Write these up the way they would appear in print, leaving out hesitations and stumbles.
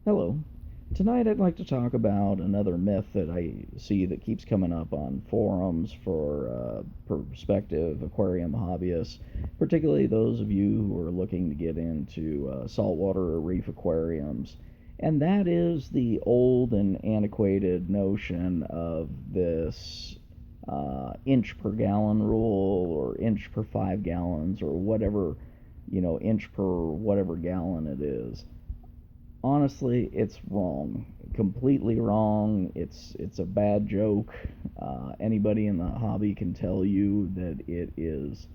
Hello. Tonight I'd like to talk about another myth that I see that keeps coming up on forums for prospective aquarium hobbyists, particularly those of you who are looking to get into saltwater or reef aquariums. And that is the old and antiquated notion of this inch per gallon rule or inch per 5 gallons or whatever, inch per whatever gallon it is. Honestly, it's wrong, completely wrong. It's a bad joke. Anybody in the hobby can tell you that it is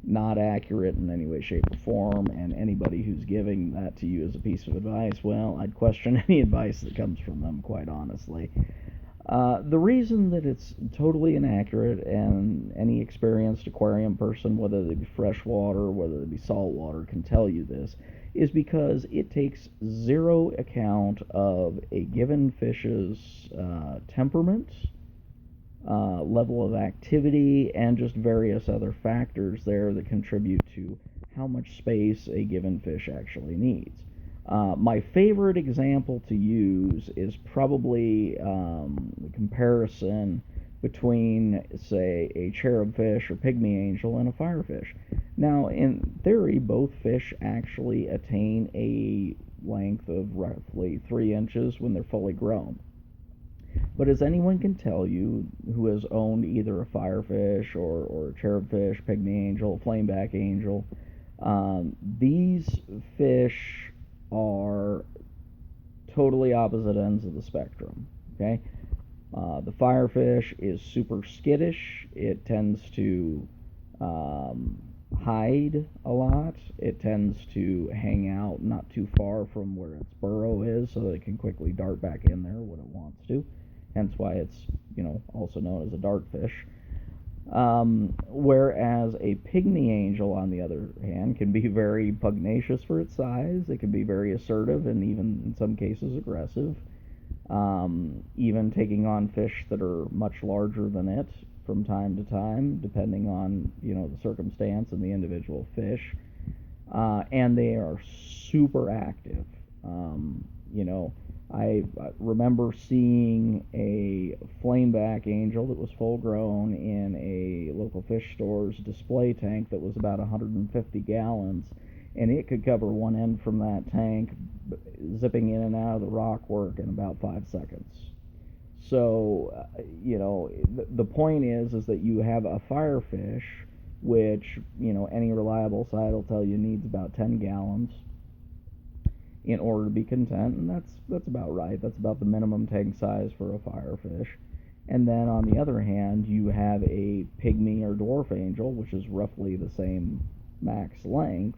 not accurate in any way, shape, or form. And anybody who's giving that to you as a piece of advice, well, I'd question any advice that comes from them, quite honestly. The reason that it's totally inaccurate, and any experienced aquarium person, whether they be freshwater, whether they be saltwater, can tell you this, is because it takes zero account of a given fish's temperament, level of activity, and just various other factors there that contribute to how much space a given fish actually needs. My favorite example to use is probably the comparison between, say, a cherubfish or pygmy angel and a firefish. Now, in theory, both fish actually attain a length of roughly 3 inches when they're fully grown. But as anyone can tell you who has owned either a firefish or a cherubfish, pygmy angel, flameback angel, these fish are totally opposite ends of the spectrum. Okay, the firefish is super skittish. It tends to hide a lot. It tends to hang out not too far from where its burrow is, so that it can quickly dart back in there when it wants to. Hence why it's also known as a dartfish. Whereas a pygmy angel, on the other hand, can be very pugnacious for its size. It can be very assertive and even in some cases aggressive, even taking on fish that are much larger than it from time to time, depending on the circumstance and the individual fish. And they are super active. I remember seeing a flameback angel that was full grown in a local fish store's display tank that was about 150 gallons, and it could cover one end from that tank, zipping in and out of the rock work in about 5 seconds. So, the point is that you have a firefish, which, any reliable site will tell you needs about 10 gallons in order to be content, and that's about right. That's about the minimum tank size for a firefish. And then on the other hand, you have a pygmy or dwarf angel, which is roughly the same max length,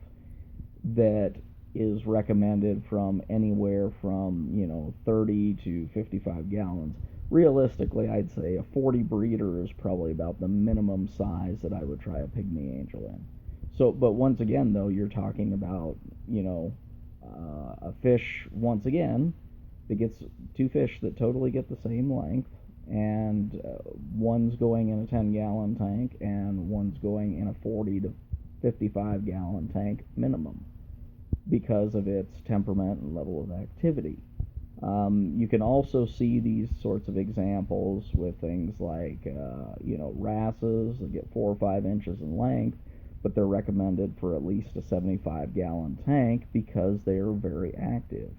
that is recommended from anywhere from 30 to 55 gallons. Realistically, I'd say a 40 breeder is probably about the minimum size that I would try a pygmy angel in. So, but once again, though, you're talking about a fish, once again, that gets two fish that totally get the same length, and one's going in a 10-gallon tank and one's going in a 40 to 55-gallon tank minimum because of its temperament and level of activity. You can also see these sorts of examples with things like wrasses that get 4 or 5 inches in length, but they're recommended for at least a 75-gallon tank because they are very active.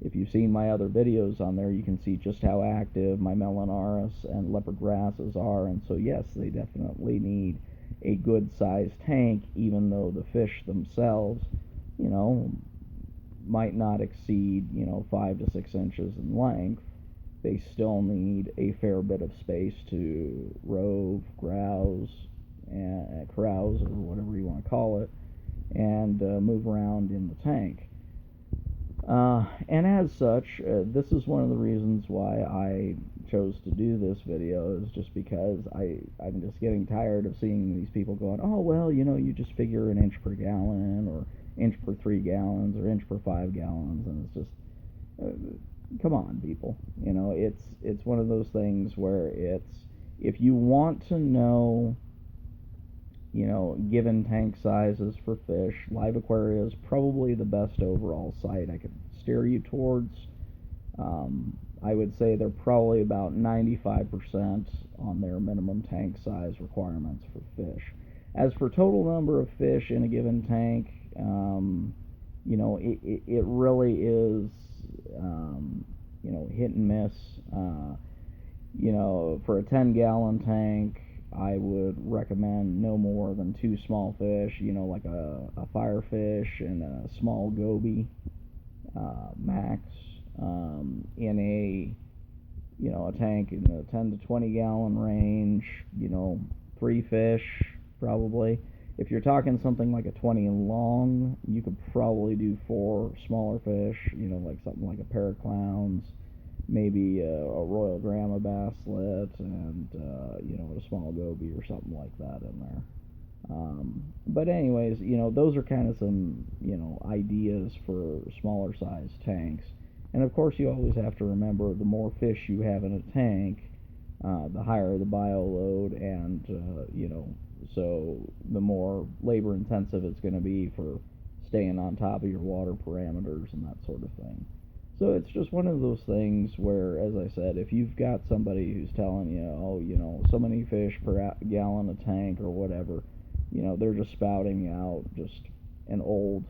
If you've seen my other videos on there, you can see just how active my Melanaris and leopard wrasses are, and so yes, they definitely need a good-sized tank, even though the fish themselves, might not exceed, 5 to 6 inches in length. They still need a fair bit of space to rove, carouse, or whatever you want to call it, and move around in the tank. And as such, this is one of the reasons why I chose to do this video, is just because I'm just getting tired of seeing these people going, oh, well, you just figure an inch per gallon, or inch per 3 gallons, or inch per 5 gallons, and it's just, come on, people. It's one of those things where if you want to know, given tank sizes for fish, Live Aquaria is probably the best overall site I could steer you towards. I would say they're probably about 95% on their minimum tank size requirements for fish. As for total number of fish in a given tank, it really is, hit and miss. For a 10-gallon tank, I would recommend no more than two small fish, like a firefish and a small goby, max. In a tank in the 10 to 20 gallon range, three fish probably. If you're talking something like a 20 long, you could probably do four smaller fish, like something like a pair of clowns, maybe a Royal Grandma basslet, and a small goby or something like that in there. But anyways, those are kind of some ideas for smaller size tanks. And of course, you always have to remember the more fish you have in a tank, the higher the bio load, and so the more labor intensive it's going to be for staying on top of your water parameters and that sort of thing. So it's just one of those things where, as I said, if you've got somebody who's telling you, oh, so many fish per gallon a tank or whatever, they're just spouting out just an old,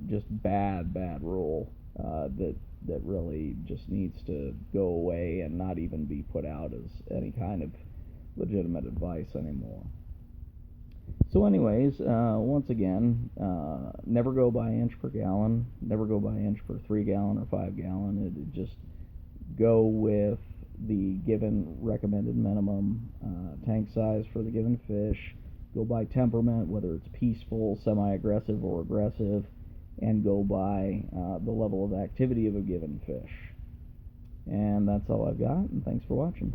just bad rule that really just needs to go away and not even be put out as any kind of legitimate advice anymore. So, anyways, once again, never go by inch per gallon. Never go by inch per 3-gallon or 5-gallon. It just go with the given recommended minimum tank size for the given fish. Go by temperament, whether it's peaceful, semi-aggressive, or aggressive, and go by the level of activity of a given fish. And that's all I've got, and thanks for watching.